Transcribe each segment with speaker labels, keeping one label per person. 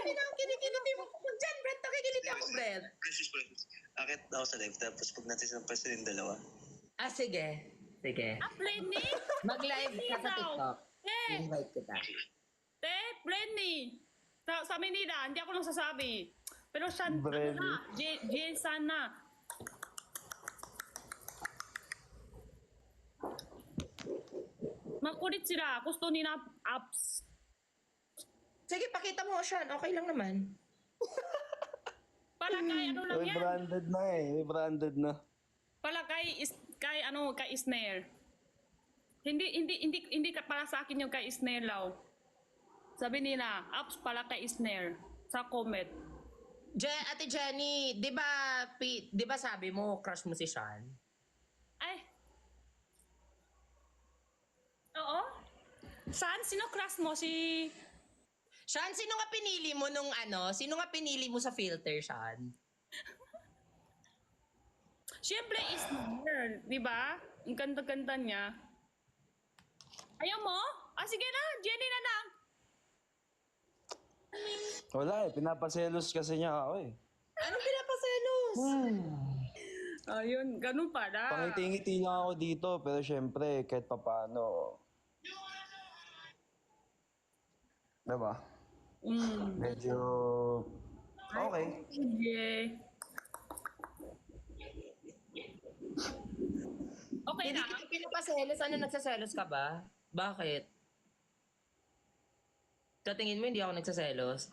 Speaker 1: dami na ang kinikiliti mo. Diyan, Brent, nakikiliti ako, Brent.
Speaker 2: Precious. Akit ako sa live, tapos pag natin sa person yung dalawa.
Speaker 1: Ah, sige. Sige.
Speaker 3: Blenny?
Speaker 1: Mag-live ka sa TikTok. Invite kita.
Speaker 3: Blenny. Sa Manila, hindi ako nagsasabi. Pero siya,
Speaker 4: Blenny.
Speaker 3: Jensan na. Makulit sila. Gusto nila apps.
Speaker 1: Sige, pakita mo, Sean. Okay lang naman.
Speaker 3: Para kay ano lang
Speaker 4: May
Speaker 3: yan.
Speaker 4: branded na eh. May branded na.
Speaker 3: Pala kay Snare. Hindi ka para sa akin yung kay Snare law. Sabi nila, apps pala kay Snare sa comment.
Speaker 1: Ate Jenny, di ba sabi mo, crush mo si Sean?
Speaker 3: Ay. Oo. Saan? Sino crush mo? Si...
Speaker 1: Sean, sino nga pinili mo nung sino nga pinili mo sa filter, Sean?
Speaker 3: Siyempre, Snare. Di ba? Ang ganda-ganda niya. Ayaw mo? Ah, sige na. Jenny na lang.
Speaker 4: Wala eh. Pinapaselos kasi niya ako eh.
Speaker 1: Anong pinapaselos?
Speaker 3: Ayun, ganun pala.
Speaker 4: Pangiti-ngiti lang ako dito. Pero syempre, kahit papano. Diba? Medyo... Okay.
Speaker 3: Sige. Okay
Speaker 1: Hindi
Speaker 3: na.
Speaker 1: kita pinapaselos. Ano, nagsaselos ka ba? Bakit? Sa tingin mo, hindi ako nagsaselos?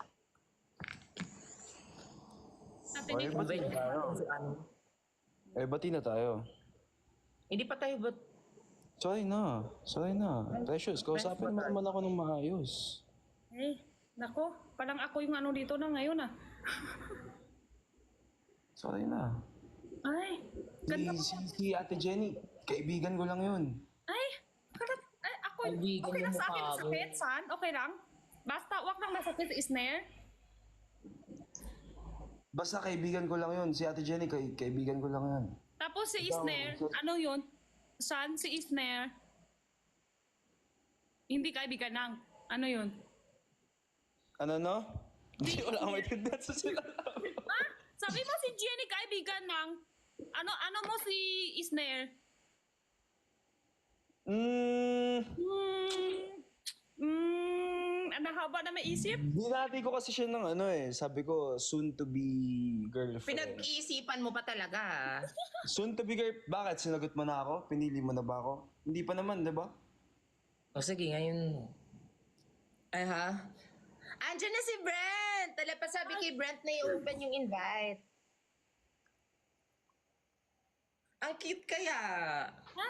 Speaker 3: Sa tingin ko,
Speaker 4: bati na tayo. Bati na tayo.
Speaker 1: Hindi pa tayo ba?
Speaker 4: Sorry na. Precious, kausapin mo naman ako ng maayos.
Speaker 3: eh, nako, parang ako yung ano dito na ngayon ah.
Speaker 4: Sorry na.
Speaker 3: Ay, ganda mo.
Speaker 4: Si Ate Jenny, kaibigan ko lang yun.
Speaker 3: Ay, ako,
Speaker 1: Kaibigan
Speaker 3: okay lang
Speaker 1: yung
Speaker 3: sa akin
Speaker 1: mukha mo.
Speaker 3: masakit, San? Okay lang? Basta, wag lang masakit sa Snare.
Speaker 4: Basta kaibigan ko lang yun. Si Ate Jenny, kaibigan ko lang yun.
Speaker 3: Tapos si
Speaker 4: Ikaw,
Speaker 3: Snare, ano yun? San, si Snare. Hindi kaibigan ng, ano yun?
Speaker 4: Ano no? Hindi wala akong maintindihan sa sila.
Speaker 3: Ha? Sabi mo si Jenny kaibigan ng, ano mo si Snare? Ano haba na maisip?
Speaker 4: Binati ko kasi siya ng sabi ko, soon to be girlfriend.
Speaker 1: Pinag-iisipan mo pa talaga.
Speaker 4: Soon to be girlfriend. Bakit? Sinagot mo na ako? Pinili mo na ba ako? Hindi pa naman, di ba?
Speaker 1: O sige, ngayon. Ay ha? Andiyan na si Brent! Tala pa sabi kay Brent na i-open yung invite. Ang cute kaya.
Speaker 3: Ha?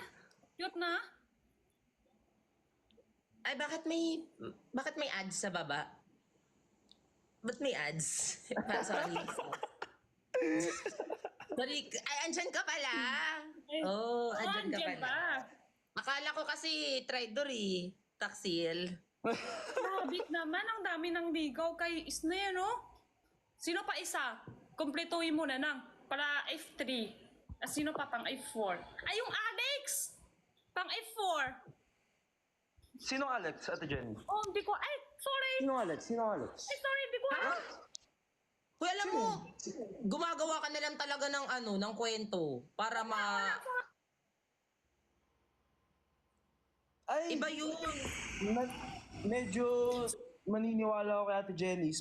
Speaker 3: Cute na?
Speaker 1: Ay, bakit may ads sa baba? Ba't may ads? Sorry. Sorry. Ay, andyan ka pala. Oh, andyan ka
Speaker 3: andyan
Speaker 1: pala. Akala ko kasi Tridor eh. Taksil.
Speaker 3: Habit naman, ang dami ng ligaw kay Snare, no? Sino pa isa? Kumpletuhin mo na ng para F3. At sino pa pang F4? Ay, yung Alex! Pang F4.
Speaker 4: Sino Alex, Ate Jenny?
Speaker 3: Oh, hindi ko. Ay, sorry.
Speaker 4: Sino Alex?
Speaker 3: Ay, sorry, hindi ko alam.
Speaker 1: Uy, alam mo, gumagawa ka na lang talaga ng kwento para
Speaker 4: Ay,
Speaker 1: Iba yun.
Speaker 4: medyo maniniwala ako kay Ate Jenny.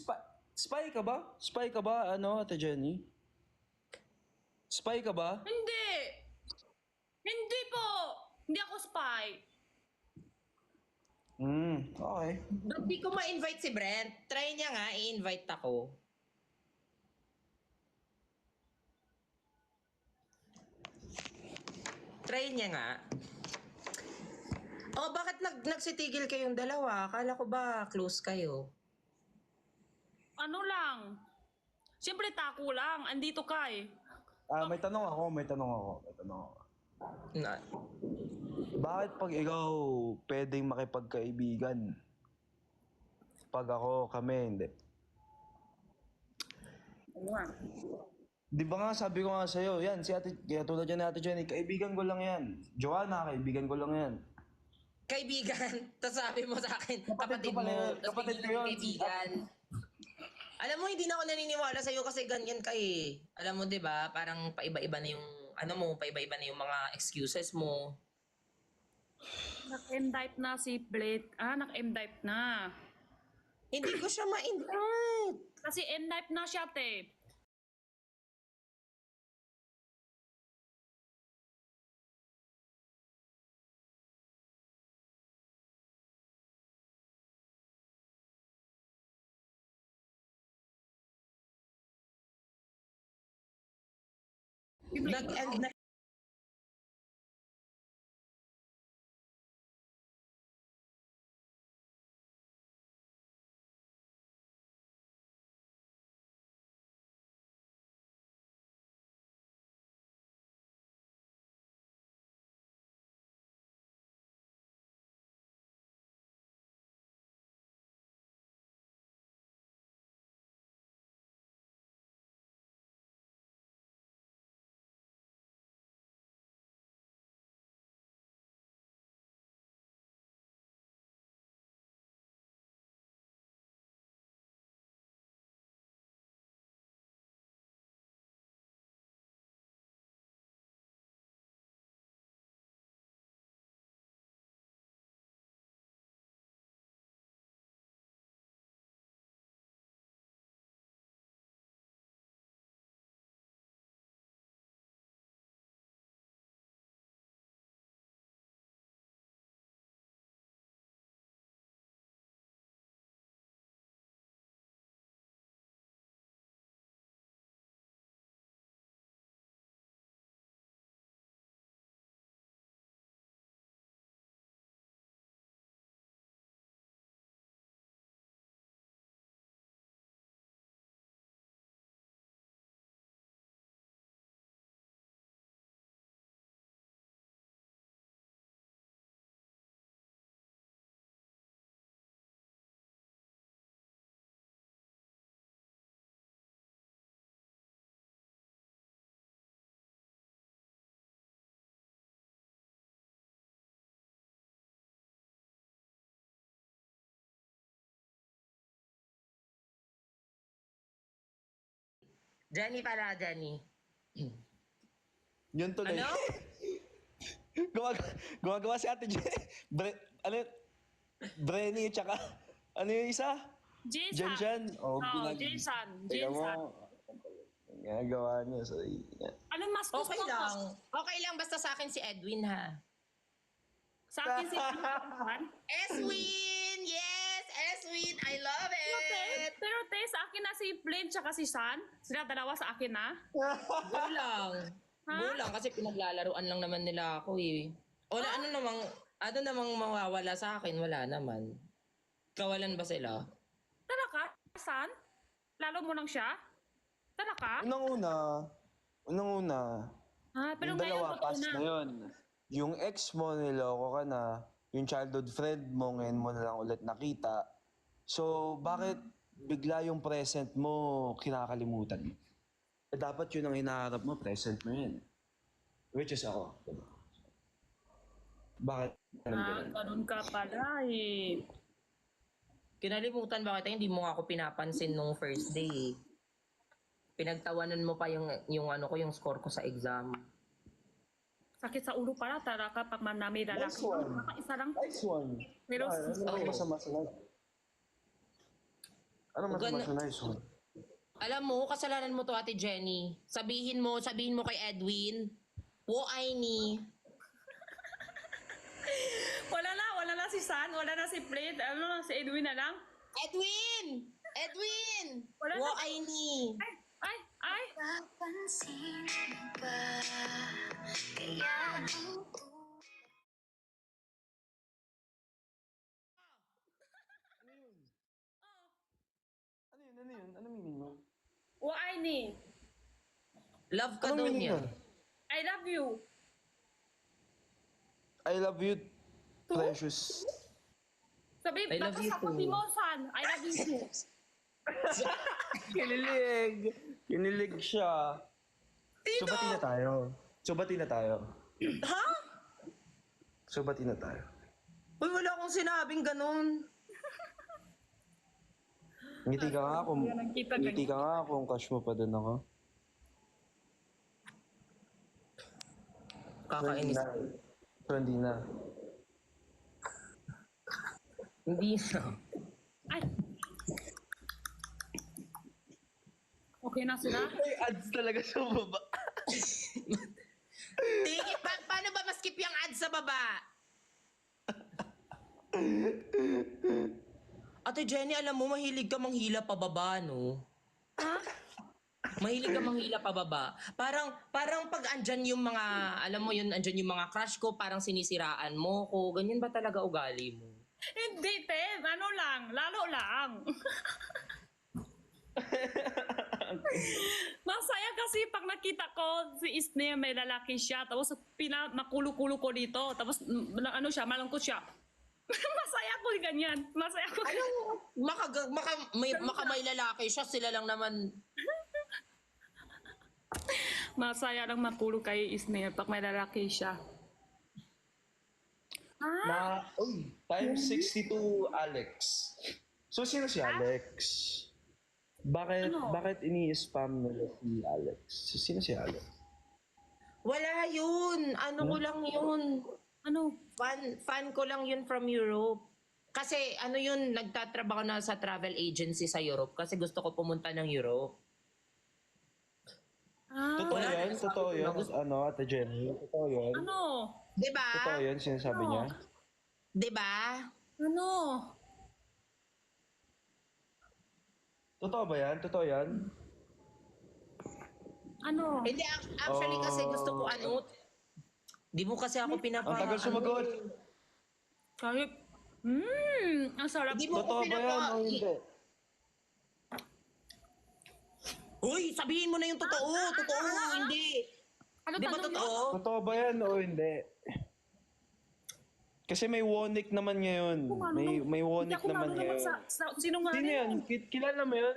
Speaker 4: Spy ka ba? Spy ka ba, Ate Jenny? Spy ka ba?
Speaker 3: Hindi. Hindi po. Hindi ako spy.
Speaker 4: Okay.
Speaker 1: Hindi ko ma-invite si Brent. Try niya nga, i-invite ako. Try niya nga. Oh, bakit nagsitigil kayong dalawa? Akala ko ba close kayo?
Speaker 3: Ano lang. Siyempre, tako lang. Andito ka eh.
Speaker 4: May tanong ako.
Speaker 1: Na,
Speaker 4: Bakit pag ikaw pwedeng makipagkaibigan? Pag ako, kami, hindi.
Speaker 3: Ano nga?
Speaker 4: Di ba nga sabi ko nga sa'yo, yan, si Ate, kaya tulad yan ni Ate Jenny, kaibigan ko lang yan. Joanna, kaibigan ko lang yan.
Speaker 1: kaibigan. Tapos sabi mo sa akin,
Speaker 4: Kapatid
Speaker 1: kapatid
Speaker 4: ko pala
Speaker 1: mo.
Speaker 4: yun.
Speaker 1: Tapos
Speaker 4: Kapatid ko
Speaker 1: biglang
Speaker 4: yun.
Speaker 1: kaibigan. Alam mo, hindi na ako naniniwala sa'yo kasi ganyan ka eh. Alam mo, di ba? Parang paiba-iba na yung, paiba-iba na yung mga excuses mo.
Speaker 3: Naka-M-type na si Blade. Naka-M-type na.
Speaker 1: Hindi ko siya ma-invite.
Speaker 3: Kasi M-type na siya, te.
Speaker 1: Nag-end na. Jenny pala, Jenny.
Speaker 4: Yun tuloy.
Speaker 1: Ano?
Speaker 4: Gumagawa si Ate Jen. Ano yun? Brenny, tsaka, ano yung isa?
Speaker 3: Jason.
Speaker 4: Jen. Oh,
Speaker 3: Jason.
Speaker 4: Teka mo.
Speaker 3: Jason.
Speaker 4: Ginagawa niya. So,
Speaker 3: Anong mas gusto
Speaker 1: Okay
Speaker 3: mo?
Speaker 1: lang. Okay lang, basta sa akin si Edwin ha.
Speaker 3: Sa akin si Jason.
Speaker 1: Eswin! Yes! Eswin! I love it!
Speaker 3: Pero te, sa akin na si Blade tsaka si San. Sila dalawa sa akin na.
Speaker 1: Go lang.
Speaker 3: Ha?
Speaker 1: Go lang kasi pinaglalaruan lang naman nila ako eh. O na, ano namang mawawala sa akin? Wala naman. Kawalan ba sila?
Speaker 3: Talaga? San? Lalo mo lang siya? Talaga?
Speaker 4: Unang-una,
Speaker 3: Pero
Speaker 4: yung
Speaker 3: ngayon
Speaker 4: dalawa,
Speaker 3: totoo
Speaker 4: past
Speaker 3: na.
Speaker 4: na yun. Yung ex mo, niloko ka na. Yung childhood friend mo, ngayon mo na lang ulit nakita. So, bakit bigla yung present mo kinakalimutan mo? Eh, dapat yun ang hinaharap mo, present mo yun. Which is ako. Bakit?
Speaker 3: Ganun ka pala eh.
Speaker 1: Kinalimutan ba kita? Hindi mo nga ako pinapansin nung first day eh. Pinagtawanan mo pa yung ano ko, yung score ko sa exam.
Speaker 3: Sakit sa ulo pala, tara kapag manami lalaki.
Speaker 4: Nice one.
Speaker 3: Isa lang.
Speaker 4: Nice one.
Speaker 3: Pero
Speaker 4: Ano masama sa nice? Ano masama sa nice one?
Speaker 1: Alam mo, kasalanan mo to, Ate Jenny. Sabihin mo kay Edwin, wo ay ni.
Speaker 3: wala na si San, wala na si Blade, si Edwin na lang.
Speaker 1: Edwin! Edwin!
Speaker 3: Wala
Speaker 1: Wo
Speaker 3: na-
Speaker 1: ay ni.
Speaker 3: Ay!
Speaker 5: Napansin mo ba? Kaya
Speaker 4: Ano yun? Ano meaning nun?
Speaker 3: Why ni?
Speaker 1: Love ka
Speaker 4: Anong
Speaker 1: daw
Speaker 4: meaning
Speaker 1: niya.
Speaker 4: nun?
Speaker 3: I love you.
Speaker 4: I love you, precious.
Speaker 3: Sabi,
Speaker 1: I love
Speaker 3: baka
Speaker 1: you
Speaker 3: sa
Speaker 1: too.
Speaker 3: pati mo, San. I love you too.
Speaker 4: Kinilig siya. So, bati na tayo.
Speaker 1: Ha?
Speaker 4: So, bati na tayo.
Speaker 1: Uy, wala akong sinabing ganun.
Speaker 4: Ngiti ka nga kung,
Speaker 3: Yan ang kita
Speaker 4: ngiti
Speaker 3: ganyan.
Speaker 4: ka nga kung crush mo pa din ako.
Speaker 1: Kakainis.
Speaker 4: So, hindi na.
Speaker 1: Hindi na.
Speaker 3: Ay! Okay na sila?
Speaker 4: May ads talaga sa baba.
Speaker 1: Tingin, paano ba maskip yung ads sa baba? Ate Jenny, alam mo, mahilig ka manghila pababa, no?
Speaker 3: Ha?
Speaker 1: Mahilig ka manghila pababa. Parang pag andyan yung mga, alam mo yun, andyan yung mga crush ko, parang sinisiraan mo ko. Ganyan ba talaga ugali mo?
Speaker 3: Hindi, te. Ano lang. Lalo lang. Masaya kasi pag nakita ko si Isne may lalaki siya tapos makulo-kulo ko dito tapos ano siya, malungkot siya. Masaya ko ganyan. Masaya ko.
Speaker 1: May lalaki siya, sila lang naman.
Speaker 3: Masaya lang makulo kay Isne pag may lalaki siya.
Speaker 4: Na, times 62 Alex. So, sino si Alex? Bakit,
Speaker 3: Ano?
Speaker 4: bakit ini-spam nila si Alex? So, sino si Alex?
Speaker 1: Wala yun. Ano ko lang yun.
Speaker 3: Ano?
Speaker 1: Fan ko lang yun from Europe. Kasi ano yun, nagtatrabaho na sa travel agency sa Europe kasi gusto ko pumunta ng Europe.
Speaker 4: Totoo
Speaker 1: Wala
Speaker 4: yun?
Speaker 1: na,
Speaker 4: Totoo
Speaker 1: sabi ko,
Speaker 4: yun? Ano, Ate Jenny? Totoo yun?
Speaker 3: Ano?
Speaker 1: Diba?
Speaker 4: Totoo yun, sinasabi
Speaker 3: Ano?
Speaker 4: niya?
Speaker 1: Diba?
Speaker 3: Ano?
Speaker 4: Totoo ba yan? Totoo yan?
Speaker 3: Ano?
Speaker 1: Hindi, actually kasi gusto ko ano, di mo kasi ako pinapa...
Speaker 4: Ang tagal sumagot.
Speaker 3: Kahit, ang sarap.
Speaker 1: Di mo
Speaker 4: Totoo
Speaker 1: ko
Speaker 4: ba yan o hindi?
Speaker 1: Uy, sabihin mo na yung totoo. Totoo, hindi.
Speaker 3: Ano
Speaker 1: Di ba
Speaker 3: tanong mo?
Speaker 1: totoo?
Speaker 4: Totoo ba yan o hindi? Kasi may Wonik naman ngayon. May Wonik
Speaker 3: Hindi ako
Speaker 4: naman
Speaker 3: marunong
Speaker 4: ngayon.
Speaker 3: Sino nga
Speaker 4: Sino yan? Kilala mo yun?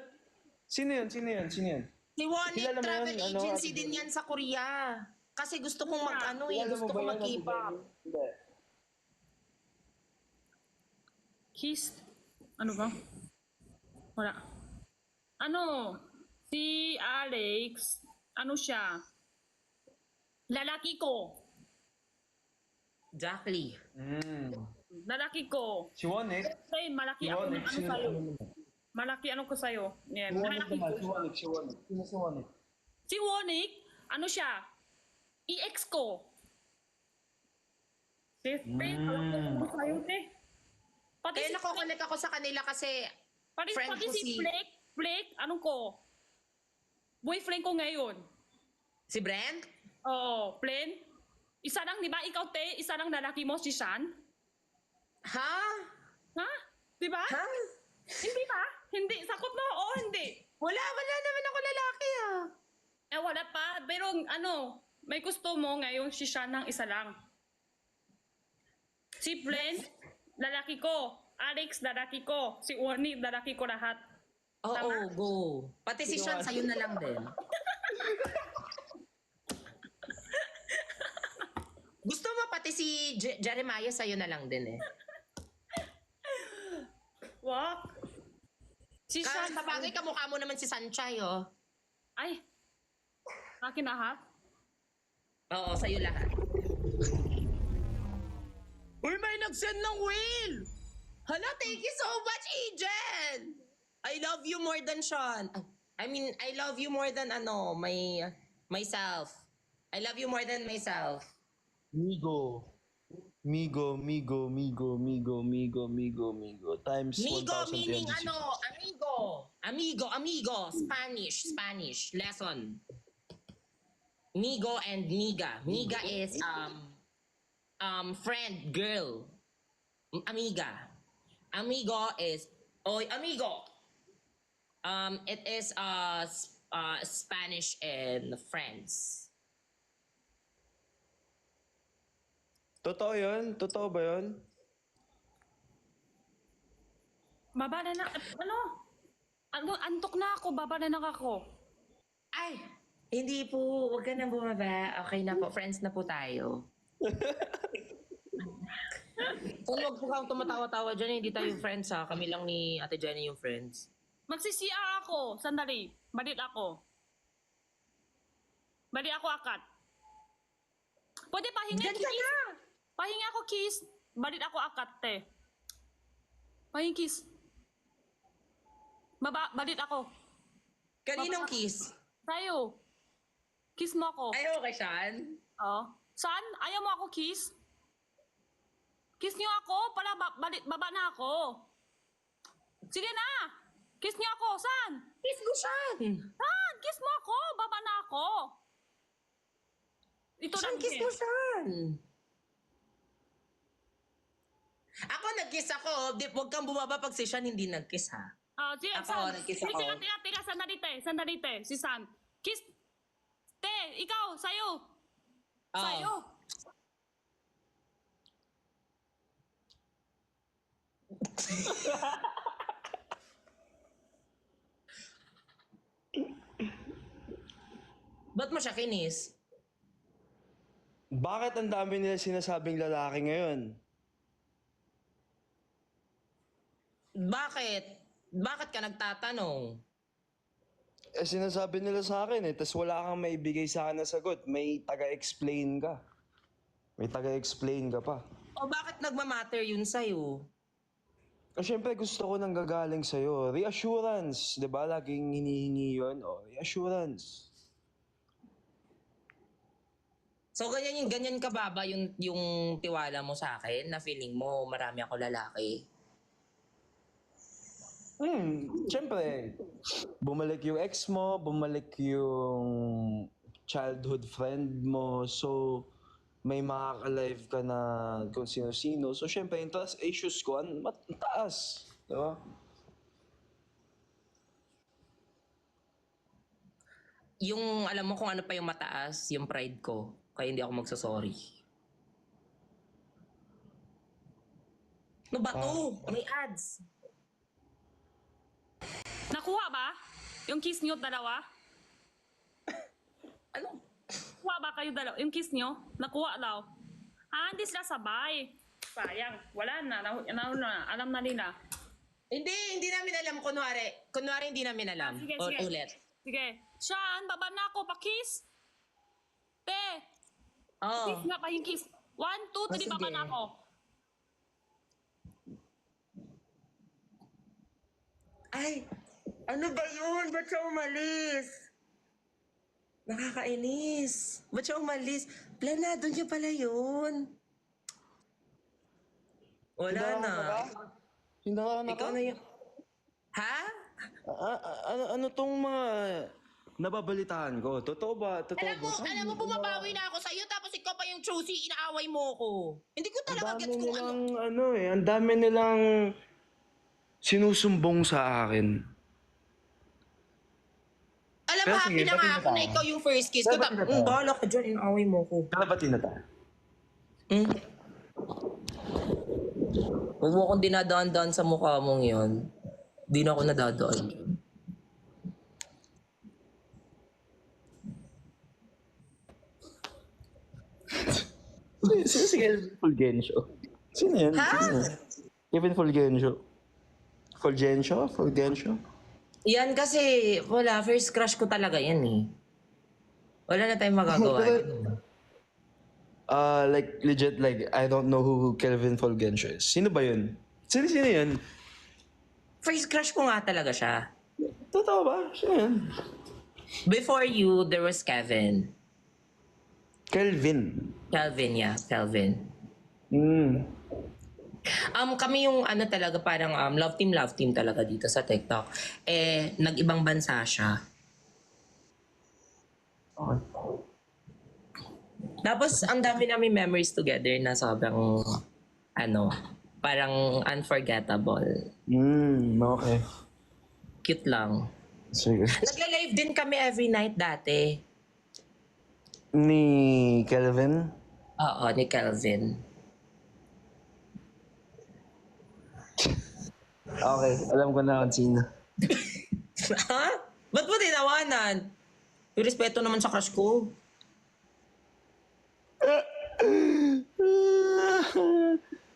Speaker 4: Sino yan?
Speaker 1: Si One
Speaker 4: Kilala mo
Speaker 1: Travel
Speaker 4: yan, ano,
Speaker 1: Agency
Speaker 4: Ate
Speaker 1: din yan sa Korea. Kasi gusto kong mag-ano
Speaker 4: Kilala
Speaker 1: gusto
Speaker 4: mo ba
Speaker 1: kong
Speaker 4: yan,
Speaker 1: mag-K-pop.
Speaker 4: Ate Jenny? Hindi.
Speaker 3: Kiss? Ano ba? Wala. Ano? Si Alex, ano siya? Lalaki ko.
Speaker 1: Exactly.
Speaker 3: Lalaki ko.
Speaker 4: Si Wonik?
Speaker 3: Ay, malaki
Speaker 4: Si
Speaker 3: ako
Speaker 4: Wonik?
Speaker 3: ng ano
Speaker 4: Sino
Speaker 3: sa'yo.
Speaker 4: naman?
Speaker 3: Malaki ano ko sa'yo. Yan.
Speaker 4: Si Wonik
Speaker 3: Lalaki
Speaker 4: naman.
Speaker 3: ko.
Speaker 4: Si Wonik. Sino si Wonik?
Speaker 3: Si Wonik, ano siya? EX ko. Alam ko sa'yo, te. Pati
Speaker 1: Kaya
Speaker 3: si
Speaker 1: nakokonek ako sa kanila kasi
Speaker 3: Pati
Speaker 1: friend ko
Speaker 3: si
Speaker 1: si...
Speaker 3: Blake, ano ko? Boyfriend ko ngayon.
Speaker 1: Si Brent?
Speaker 3: Oo, plain. Isa lang, di ba? Ikaw, te, isa lang lalaki mo, si Sean.
Speaker 1: Ha?
Speaker 3: Ha? Di ba?
Speaker 1: Ha?
Speaker 3: Hindi ba? Hindi. Sakot mo? Oo, hindi.
Speaker 1: Wala naman ako lalaki ah.
Speaker 3: Eh, wala pa. Pero ano, may gusto mo ngayon si Sean ng isa lang. Si Plain, lalaki ko. Alex, lalaki ko. Si Warnie, lalaki ko lahat.
Speaker 1: Oo, go. Pati si Sean, sa'yo na lang din. Gusto mo pati si Jeremiah sa'yo na lang din eh.
Speaker 3: Wow. Si Sean,
Speaker 1: Sa bagay, kamukha mo naman si Sanchay, oh.
Speaker 3: ay, akin lahat.
Speaker 1: Oo, sa'yo lahat. Uy, may nag-send ng whale! Hala, thank you so much, Angel! I love you more than Sean. I mean, I love you more than myself. I love you more than myself.
Speaker 4: Migo. Times
Speaker 1: Migo
Speaker 4: 1,000
Speaker 1: meaning
Speaker 4: times.
Speaker 1: Amigo. Spanish lesson. Migo and miga. Miga is friend, girl. Amiga. Amigo is oy amigo. It is Spanish and friends.
Speaker 4: Totoo yun? Totoo ba yun?
Speaker 3: Baba na ano, antok na ako, baba na ako.
Speaker 1: Ay, hindi po. Huwag ka na bumaba. Okay na po. Friends na po tayo. Kung huwag po kang tumatawa-tawa dyan, hindi tayo friends ha. Kami lang ni Ate Jenny yung friends.
Speaker 3: Magsi-CR ako. Sandali. Balit ako. Balit ako akat. Pwede pahinga
Speaker 1: Diyan ka
Speaker 3: kiss.
Speaker 1: na.
Speaker 3: Pahinga ako kiss. Balit ako akat, te. Pahinga kiss. Balit ako.
Speaker 1: Kaninong kiss?
Speaker 3: Sa'yo. Kiss mo ako.
Speaker 1: Ayaw kay Sean?
Speaker 3: Oh. Saan? Ayaw mo ako kiss? Kiss niyo ako para baba na ako. Sige na. Kiss niyo ako. Saan?
Speaker 1: Kiss mo Sean.
Speaker 3: Saan? Kiss mo ako. Baba na ako. Ito
Speaker 1: Sean,
Speaker 3: lang
Speaker 1: kiss mo Sean. Ako nag-kiss ako. Huwag kang bumaba pag si Sean hindi nag-kiss ha.
Speaker 3: Sige,
Speaker 1: Ako,
Speaker 3: San.
Speaker 1: nag-kiss
Speaker 3: Sige,
Speaker 1: ako.
Speaker 3: teka. Sandali, te. Si San. Kiss. Te, ikaw. Sa'yo.
Speaker 1: Oh.
Speaker 3: Sa'yo.
Speaker 1: Ba't mo siya kinis?
Speaker 4: Bakit ang dami nila sinasabing lalaki ngayon?
Speaker 1: Bakit? Bakit ka nagtatanong?
Speaker 4: Eh, sinasabi nila sa akin tas wala kang maibigay sa akin na sagot. May taga-explain ka. May taga-explain ka pa.
Speaker 1: O bakit nagmamatter yun sa'yo?
Speaker 4: Siyempre gusto ko nang gagaling sa'yo. Reassurance, di ba? Laging hinihingi yun. Reassurance.
Speaker 1: So ganyan kababa yung tiwala mo sa akin na feeling mo marami ako lalaki.
Speaker 4: Siyempre, bumalik yung ex mo, bumalik yung childhood friend mo. So, may makaka-live ka na kung sino-sino. So, siyempre, yung trust issues ko, mataas. Di ba?
Speaker 1: Yung alam mo kung ano pa yung mataas, yung pride ko. Kaya hindi ako magsasorry. No ba to? May ads.
Speaker 3: Nakuha ba? Yung kiss niyo dalawa?
Speaker 1: Ano?
Speaker 3: Nakuha ba kayo dalawa? Yung kiss niyo? Nakuha daw. Hindi sila sabay. Sayang. Wala na. Alam na nila.
Speaker 1: Hindi namin alam. Kunwari hindi namin alam.
Speaker 3: Sige,
Speaker 1: O,
Speaker 3: sige.
Speaker 1: ulit.
Speaker 3: Sige. Sean, baba na ako. Pa-kiss. Te.
Speaker 1: Oh.
Speaker 3: Kiss nga pa yung kiss. 1, 2, 3,
Speaker 1: sige.
Speaker 3: baba na ako.
Speaker 1: Ay, ano ba yun? Ba't siya umalis? Nakakainis. Ba't siya umalis? Planado niya pala yun. Wala na.
Speaker 4: Hindahan na ka?
Speaker 1: Ikaw na yun. Ha?
Speaker 4: Ano tong mga nababalitaan ko? Totoo ba? Totoo
Speaker 1: Alam mo, bumabawi na ako sa'yo tapos ikaw pa yung choosy, inaaway mo ko. Hindi ko talaga gets kung ano.
Speaker 4: ang dami nilang sinusumbong sa akin.
Speaker 1: Alam mo,
Speaker 4: Pero
Speaker 1: happy
Speaker 4: sige,
Speaker 1: na nga
Speaker 4: batiin na
Speaker 1: ako na
Speaker 4: tayo.
Speaker 1: ikaw yung first kiss ko.
Speaker 4: Pero batiin na tayo.
Speaker 1: Bahala ka dyan, inaaway mo ko.
Speaker 4: Kalabatin na tayo.
Speaker 1: Huwag mo akong dinadaan-daan sa mukha mong yun. Di na ako nadadaan.
Speaker 4: Sino si Kevin Fulgencio? Sino yan?
Speaker 1: Ha?
Speaker 4: Sino? Kevin Fulgencio. Fulgencio?
Speaker 1: Yan kasi, wala, first crush ko talaga yan eh. Wala na tayong magagawa.
Speaker 4: Like, legit, like, I don't know who Kelvin Fulgencio is. Sino ba yun? Sino yun?
Speaker 1: First crush ko nga talaga siya.
Speaker 4: Totoo ba? Sino yun?
Speaker 1: Before you, there was Kevin.
Speaker 4: Kelvin.
Speaker 1: Kelvin. Kami yung ano talaga, parang love team talaga dito sa TikTok. Eh, nag-ibang bansa siya.
Speaker 4: Okay.
Speaker 1: Tapos, ang dami namin memories together na sobrang, parang unforgettable.
Speaker 4: Okay.
Speaker 1: Cute lang.
Speaker 4: Sige.
Speaker 1: Nagla-live din kami every night dati.
Speaker 4: Ni Kelvin?
Speaker 1: Oo, ni Kelvin.
Speaker 4: Okay, alam ko na kung sino.
Speaker 1: Ha? Ba't mo tinawanan? Yung respeto naman sa crush ko.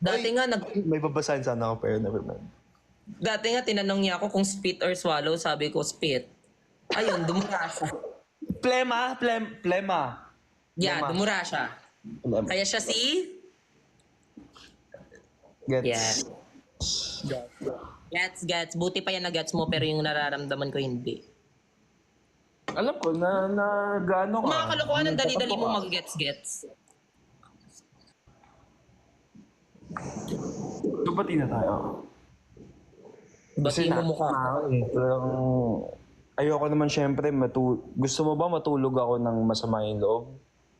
Speaker 1: Dati nga,
Speaker 4: May babasahin sana ako pero never mind.
Speaker 1: Dati nga, tinanong niya ako kung spit or swallow. Sabi ko, spit. Ayun, dumura siya.
Speaker 4: Plema.
Speaker 1: Yeah,
Speaker 4: Plema.
Speaker 1: dumura siya.
Speaker 4: Plema.
Speaker 1: Kaya siya si...
Speaker 4: Gets.
Speaker 1: Yeah. Gets. Buti pa yan na gets mo, pero yung nararamdaman ko hindi.
Speaker 4: Alam ko na gaano ka.
Speaker 1: Mga kalokohan ng dali-dali mo
Speaker 4: Nagtatapo ka.
Speaker 1: mag-gets.
Speaker 4: So, pati na tayo.
Speaker 1: Bati mo mukha.
Speaker 4: Talagang ayoko naman syempre, gusto mo ba matulog ako ng masama yung loob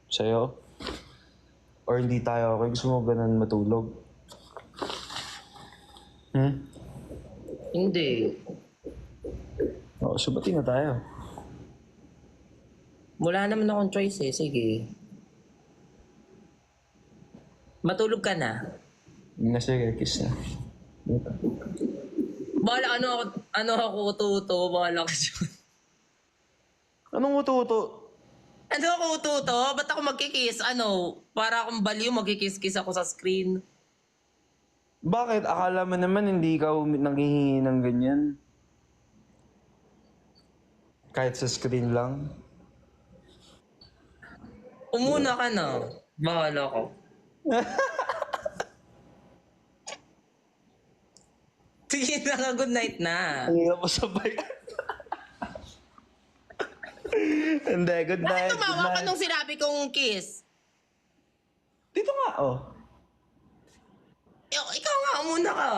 Speaker 4: sa'yo? Or hindi tayo okay? Gusto mo ganun matulog?
Speaker 1: Hindi.
Speaker 4: Oo, so bati na tayo.
Speaker 1: Wala naman akong choice eh. Sige. Matulog ka na.
Speaker 4: Sige, kiss na.
Speaker 1: Bahala, ano ako tuto. Bahala ka dyan.
Speaker 4: Anong uto-uto?
Speaker 1: Ano ako tuto? Ba't ako magkikiss? Para akong baliw, magkikiss-kiss ako sa screen.
Speaker 4: Bakit? Akala mo naman hindi ikaw nanghihingi ng ganyan? Kahit sa screen lang?
Speaker 1: Umuna ka na. Bahala ko. Sige na nga, good night na.
Speaker 4: Ang hirap mo sabay. Hindi, good
Speaker 1: Bakit
Speaker 4: night.
Speaker 1: tumawa ka nung sinabi kong kiss?
Speaker 4: Dito nga, oh.
Speaker 1: Ikaw nga, umuna ka.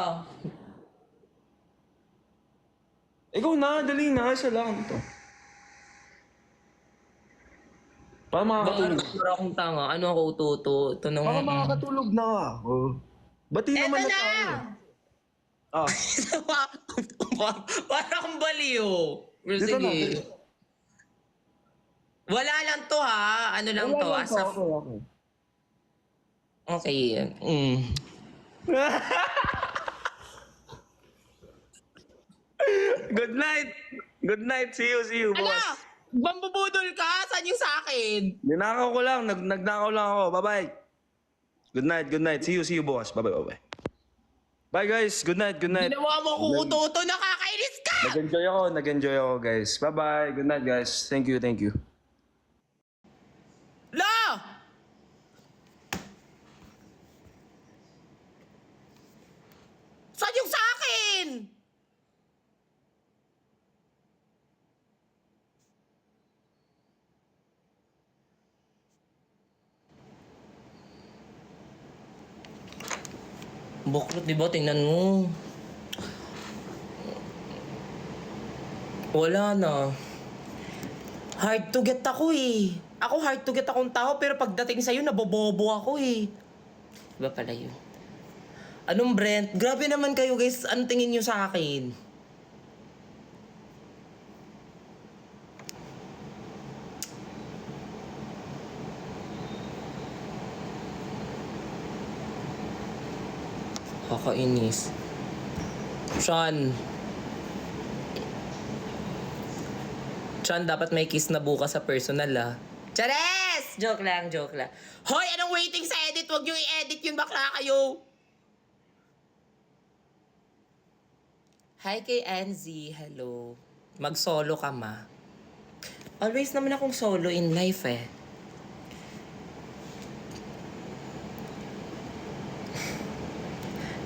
Speaker 4: Ikaw na, dali na. Isa lang ito. Para makakatulog.
Speaker 1: Bakit akong tanga? Ano ako tuto? Ito nung...
Speaker 4: Para makakatulog na nga. Oh. Bati naman
Speaker 1: Eto
Speaker 4: na
Speaker 1: na!
Speaker 4: tayo. Ah,
Speaker 1: Para akong baliw. Pero
Speaker 4: dito na.
Speaker 1: sige. Wala lang to ha. Ano lang to.
Speaker 4: Wala lang to,
Speaker 1: Asaf.
Speaker 4: okay.
Speaker 1: Okay.
Speaker 4: Good night. Good night. See you, boss.
Speaker 1: Ala! Bambubudol ka? Saan yung sa akin?
Speaker 4: Ninakaw ko lang. Nagnakaw lang ako. Bye-bye. Good night. See you, boss. Bye-bye. Bye, guys. Good night.
Speaker 1: Ginawa mo ako uto-uto. Nakakainis ka!
Speaker 4: Nag-enjoy ako, guys. Bye-bye. Good night, guys. Thank you.
Speaker 1: La! Saan yung sa akin? Buklot, di ba? Tingnan mo. Wala na. Hard to get ako eh. Ako hard to get akong tao, pero pagdating sa'yo, nabobobo ako eh. Iba pala yun. Anong Brent? Grabe naman kayo guys. Anong tingin nyo sa akin? Kakainis. Sean, dapat may kiss na bukas sa personal ah. Chares! Joke lang. Hoy, anong waiting sa edit? Huwag nyo i-edit yun, bakla kayo. Hi kay Anzy, hello. Mag-solo ka ma. Always naman akong solo in life eh.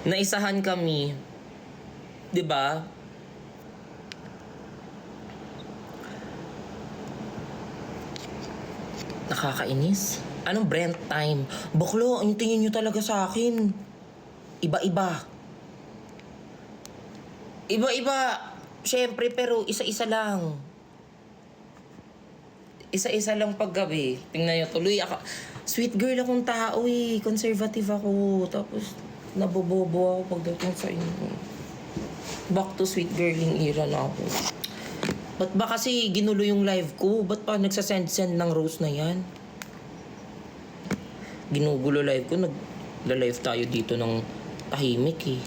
Speaker 1: Naisahan kami. 'Di ba? Nakakainis. Anong Brent time? Buklo, ang tingin nyo talaga sa akin. Iba-iba. Siyempre, pero isa-isa lang. Isa-isa lang paggabi. Tingnan nyo, tuloy ako. Sweet girl akong tao eh. Conservative ako. Tapos, nabobobo ako pagdating sa inyo. Back to sweet girling era na ako. Ba't ba kasi ginulo yung live ko? Ba't pa nagsasend-send ng rose na yan? Ginugulo live ko. Nagla-live tayo dito ng tahimik eh.